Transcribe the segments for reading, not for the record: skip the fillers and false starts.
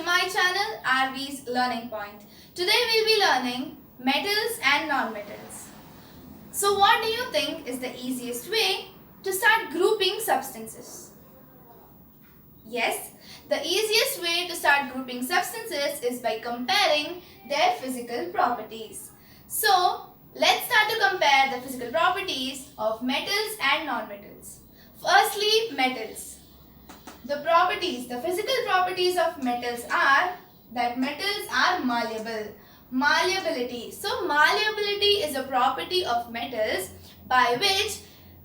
my channel RV's Learning Point. Today we'll be learning metals and non-metals. So what do you think is the easiest way to start grouping substances? Yes, the easiest way to start grouping substances is by comparing their physical properties. So let's start to compare the physical properties of metals and non-metals. Firstly, metals. The physical properties of metals are that metals are malleable. Malleability. So malleability is a property of metals by which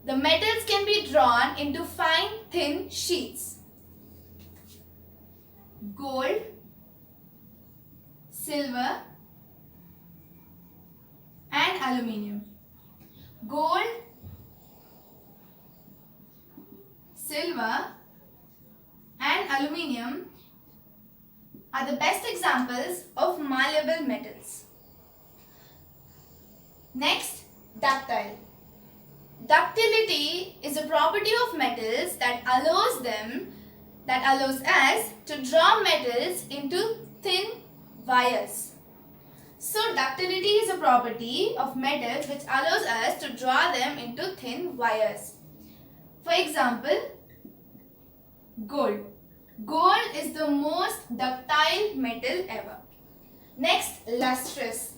the metals can be drawn into fine thin sheets. Gold, silver and aluminium. Gold, silver and aluminium are the best examples of malleable metals. Next, ductile. Ductility is a property of metals that allows us to draw metals into thin wires. So ductility is a property of metals which allows us to draw them into thin wires. For example, gold. Gold is the most ductile metal ever. Next, lustrous.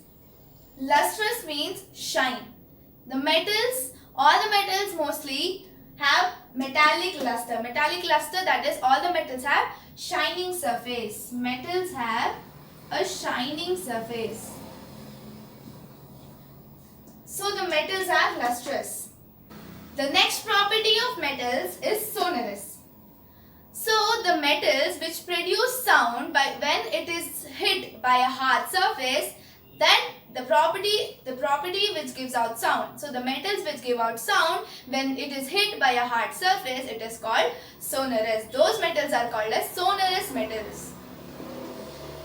Lustrous means shine. All the metals mostly have metallic luster. Metallic luster, that is, all the metals have shining surface. Metals have a shining surface. So the metals are lustrous. The next property of metals is sonorous. So the metals which produce sound when it is hit by a hard surface, then the property which gives out sound. So the metals which give out sound when it is hit by a hard surface, it is called sonorous. Those metals are called as sonorous metals.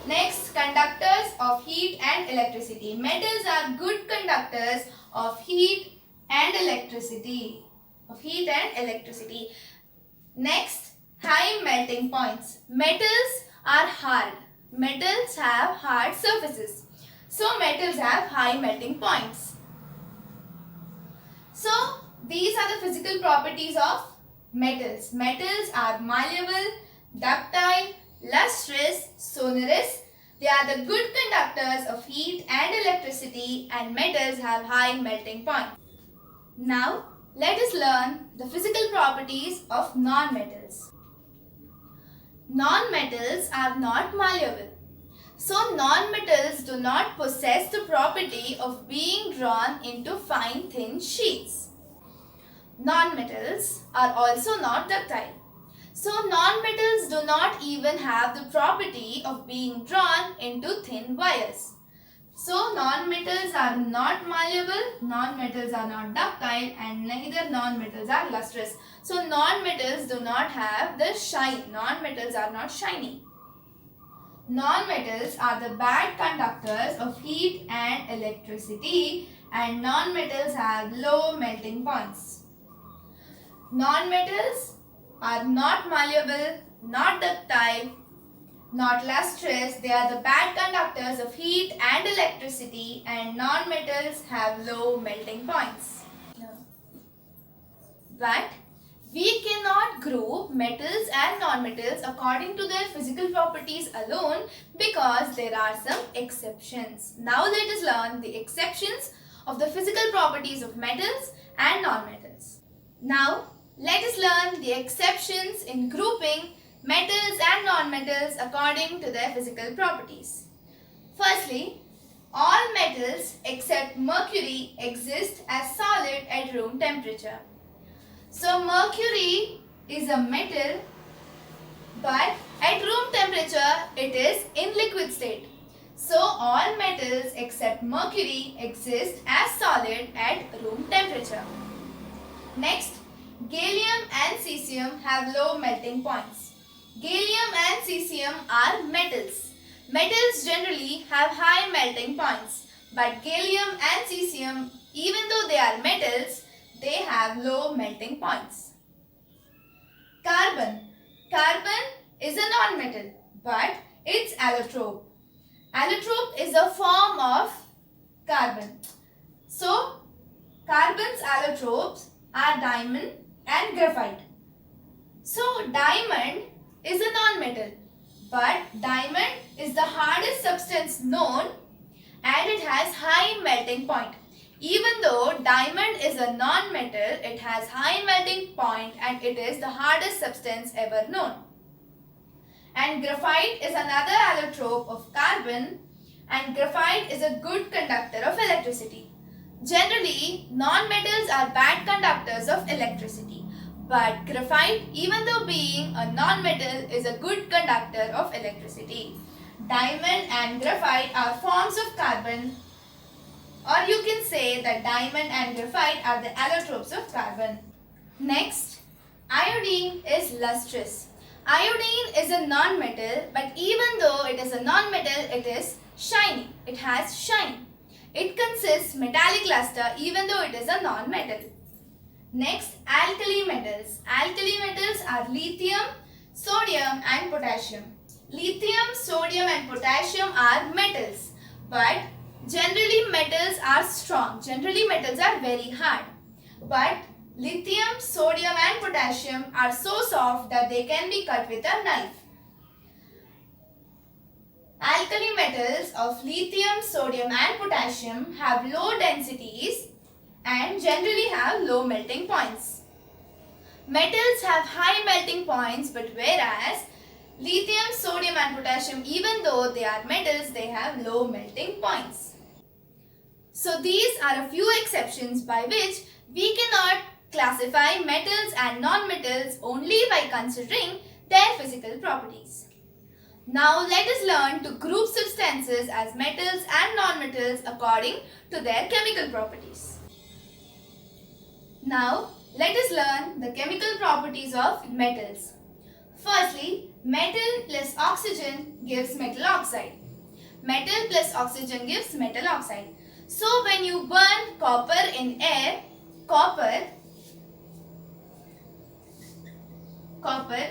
Next, conductors of heat and electricity. Metals are good conductors of heat and electricity. Next, high melting points. Metals are hard. Metals have hard surfaces. So metals have high melting points. So these are the physical properties of metals. Metals are malleable, ductile, lustrous, sonorous. They are the good conductors of heat and electricity, and metals have high melting point. Now let us learn the physical properties of non-metals. Non-metals are not malleable. So non-metals do not possess the property of being drawn into fine thin sheets. Non-metals are also not ductile. So non-metals do not even have the property of being drawn into thin wires. So non-metals are not malleable, non-metals are not ductile, and neither non-metals are lustrous. So non-metals do not have the shine. Non-metals are not shiny. Non-metals are the bad conductors of heat and electricity, and non-metals have low melting points. Non-metals are not malleable, not ductile, not lustrous. They are the bad conductors of heat and electricity, and non-metals have low melting points. But we cannot group metals and non-metals according to their physical properties alone, because there are some exceptions. Now let us learn the exceptions of the physical properties of metals and non-metals. Now let us learn the exceptions in grouping metals and non-metals according to their physical properties. Firstly, all metals except mercury exist as solid at room temperature. So mercury is a metal, but at room temperature it is in liquid state. So all metals except mercury exist as solid at room temperature. Next, gallium and cesium have low melting points. Gallium and cesium are metals. Metals generally have high melting points, but gallium and cesium, even though they are metals, they have low melting points. Carbon. Carbon is a non-metal, but It's allotrope. Allotrope is a form of carbon. So, carbon's allotropes are diamond and graphite. So, diamond is a non-metal, but diamond is the hardest substance known and it has high melting point. Even though diamond is a non-metal, it has high melting point and it is the hardest substance ever known. And graphite is another allotrope of carbon, and graphite is a good conductor of electricity. Generally, non-metals are bad conductors of electricity, but graphite, even though being a non-metal, is a good conductor of electricity. Diamond and graphite are forms of carbon, or you can say that diamond and graphite are the allotropes of carbon. Next, iodine is lustrous. Iodine is a non-metal, but even though it is a non-metal, it is shiny. It has shine. It consists metallic luster even though it is a non-metal. Next, alkali metals. Alkali metals are lithium, sodium and potassium. Lithium, sodium and potassium are metals, but generally metals are strong. Generally metals are very hard. But lithium, sodium and potassium are so soft that they can be cut with a knife. Alkali metals of lithium, sodium and potassium have low densities and generally have low melting points. Metals have high melting points, but whereas lithium, sodium and potassium, even though they are metals, they have low melting points. So these are a few exceptions by which we cannot classify metals and non-metals only by considering their physical properties. Now let us learn to group substances as metals and non-metals according to their chemical properties. Now let us learn the chemical properties of metals. Firstly, metal plus oxygen gives metal oxide. Metal plus oxygen gives metal oxide. So when you burn copper in air, copper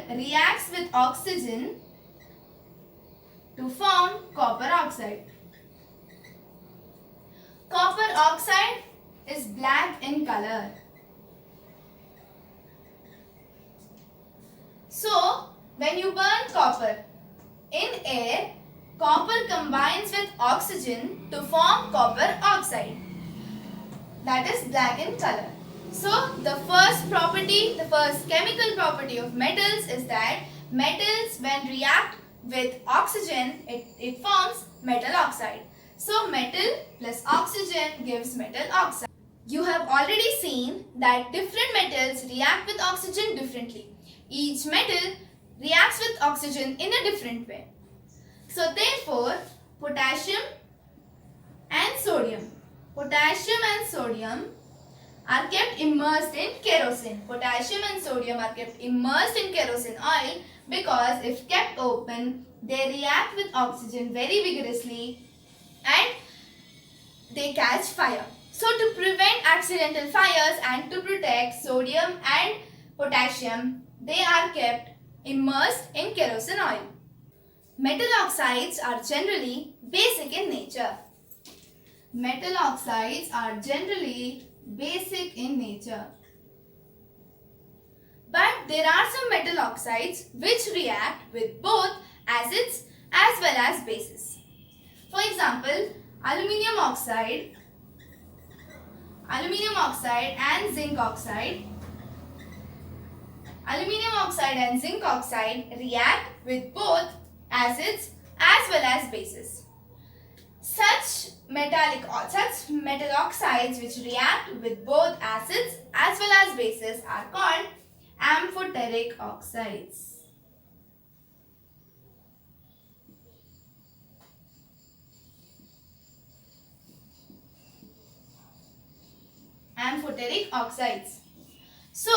reacts with oxygen to form copper oxide. Copper oxide is black in color. So, when you burn copper in air, copper combines with oxygen to form copper oxide. That is black in color. So, the first chemical property of metals is that metals when react with oxygen, it forms metal oxide. So, metal plus oxygen gives metal oxide. You have already seen that different metals react with oxygen differently. Each metal reacts with oxygen in a different way. So, therefore, potassium and sodium are kept immersed in kerosene. Potassium and sodium are kept immersed in kerosene oil because if kept open, they react with oxygen very vigorously and they catch fire. So to prevent accidental fires and to protect sodium and potassium, they are kept immersed in kerosene oil. Metal oxides are generally basic in nature. Metal oxides are generally basic in nature. But there are some metal oxides which react with both acids as well as bases. For example, aluminium oxide and zinc oxide. Aluminium oxide and zinc oxide react with both acids as well as bases. Such metal oxides which react with both acids as well as bases are called amphoteric oxides. Amphoteric oxides. So,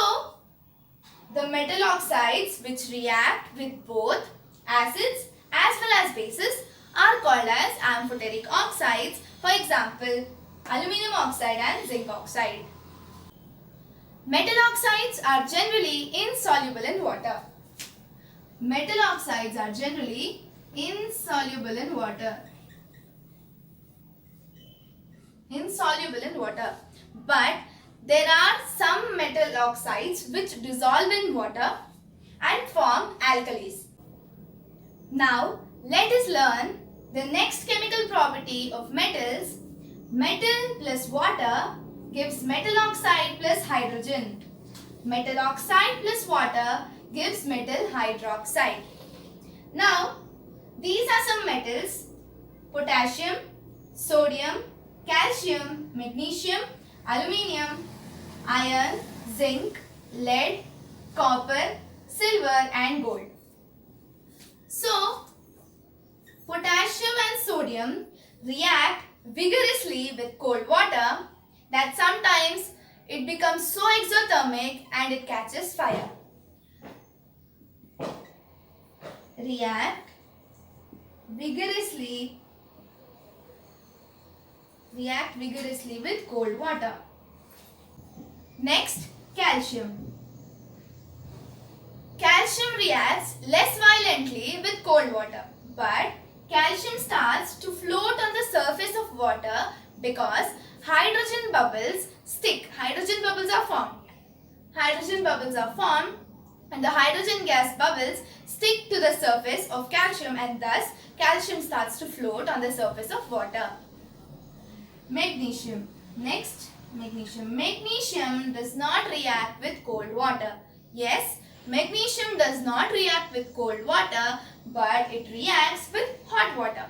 the metal oxides which react with both acids as well as bases are called as amphoteric oxides. For example, aluminium oxide and zinc oxide. Metal oxides are generally insoluble in water. Metal oxides are generally insoluble in water. Insoluble in water. But there are some metal oxides which dissolve in water and form alkalis. Now let us learn the next chemical property of metals. Metal plus water gives metal oxide plus hydrogen. Metal oxide plus water gives metal hydroxide. Now these are some metals: potassium, sodium, calcium, magnesium, aluminium, iron, zinc, lead, copper, silver and gold. So, potassium and sodium react vigorously with cold water that sometimes it becomes so exothermic and it catches fire. React vigorously with cold water. Next, calcium. Calcium reacts less violently with cold water, but calcium starts to float on the surface of water because hydrogen bubbles stick. Hydrogen bubbles are formed and the hydrogen gas bubbles stick to the surface of calcium and thus calcium starts to float on the surface of water. Magnesium. Next, magnesium. Magnesium does not react with cold water. Yes, magnesium does not react with cold water, but it reacts with hot water.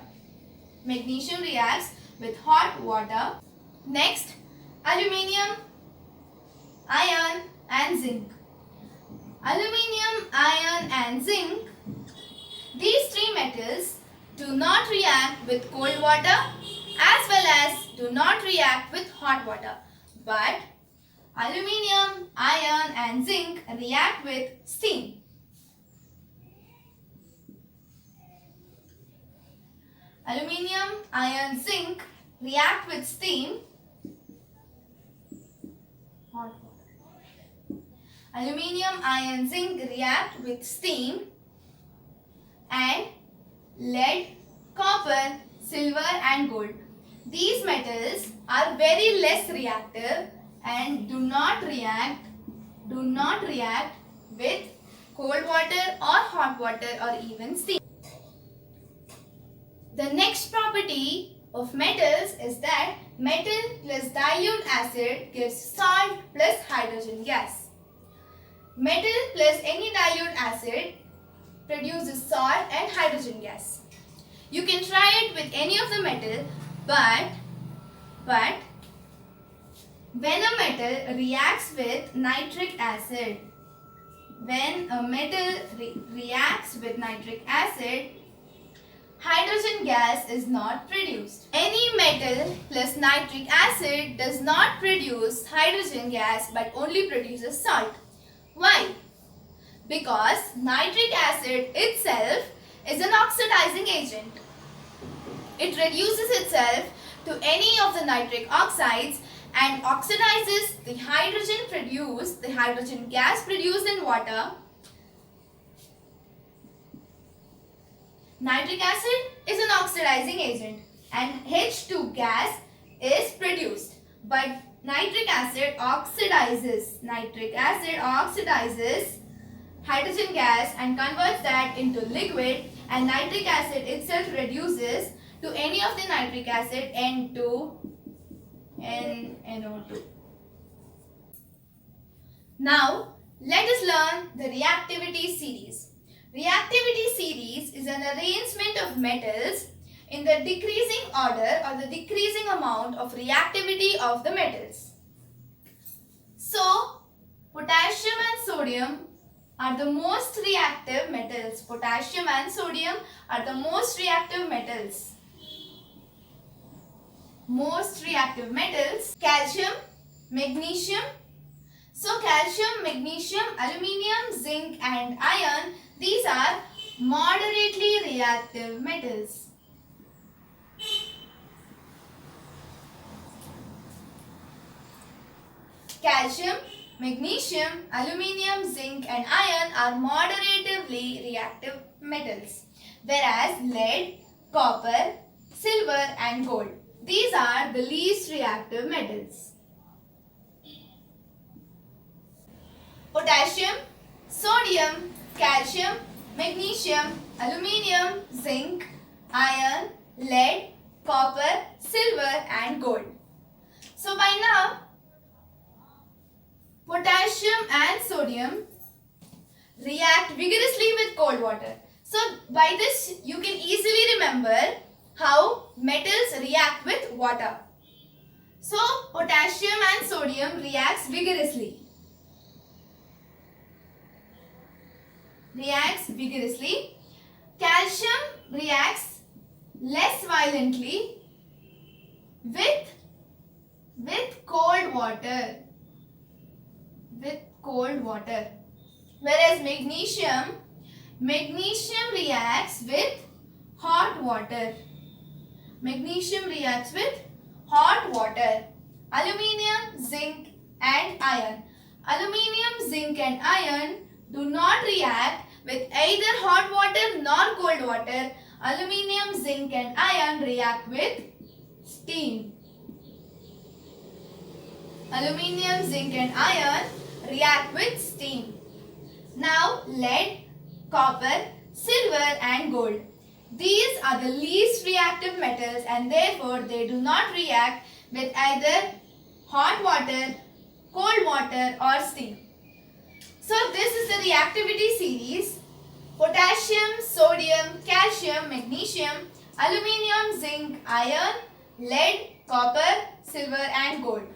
Magnesium reacts with hot water. Next, aluminium, iron and zinc. Aluminium, iron and zinc, these three metals do not react with cold water as well as do not react with hot water. But aluminium, iron and zinc react with steam. Aluminium, iron, zinc react with steam. Hot water. Aluminium, iron, zinc react with steam, and lead, copper, silver and gold. These metals are very less reactive and do not react with cold water or hot water or even steam. The next property of metals is that metal plus dilute acid gives salt plus hydrogen gas. Metal plus any dilute acid produces salt and hydrogen gas. You can try it with any of the metal, but when a metal reacts with nitric acid, hydrogen gas is not produced. Any metal plus nitric acid does not produce hydrogen gas but only produces salt. Why? Because nitric acid itself is an oxidizing agent. It reduces itself to any of the nitric oxides and oxidizes the hydrogen gas produced in water. Nitric acid is an oxidizing agent and H2 gas is produced. But nitric acid oxidizes hydrogen gas and converts that into liquid, and nitric acid itself reduces to any of the nitric acid NO2. Now let us learn the reactivity series. Reactivity series is an arrangement of metals in the decreasing order or the decreasing amount of reactivity of the metals. So, potassium and sodium are the most reactive metals. Potassium and sodium are the most reactive metals. Calcium, magnesium. So, calcium, magnesium, aluminium, zinc and iron, these are moderately reactive metals. Calcium, magnesium, aluminium, zinc and iron are moderatively reactive metals. whereas lead, copper, silver and gold. These are the least reactive metals. Potassium, sodium, calcium, magnesium, aluminium, zinc, iron, lead, copper, silver and gold. So by now, potassium and sodium react vigorously with cold water. So by this you can easily remember how metals react with water. So potassium and sodium reacts vigorously. Calcium reacts less violently with cold water. Whereas magnesium reacts with hot water. Aluminium, zinc and iron. Aluminium, zinc and iron do not react with either hot water nor cold water. Aluminium, zinc and iron react with steam. Now lead, copper, silver and gold. These are the least reactive metals and therefore they do not react with either hot water, cold water or steam. So this is the reactivity series: potassium, sodium, calcium, magnesium, aluminium, zinc, iron, lead, copper, silver and gold.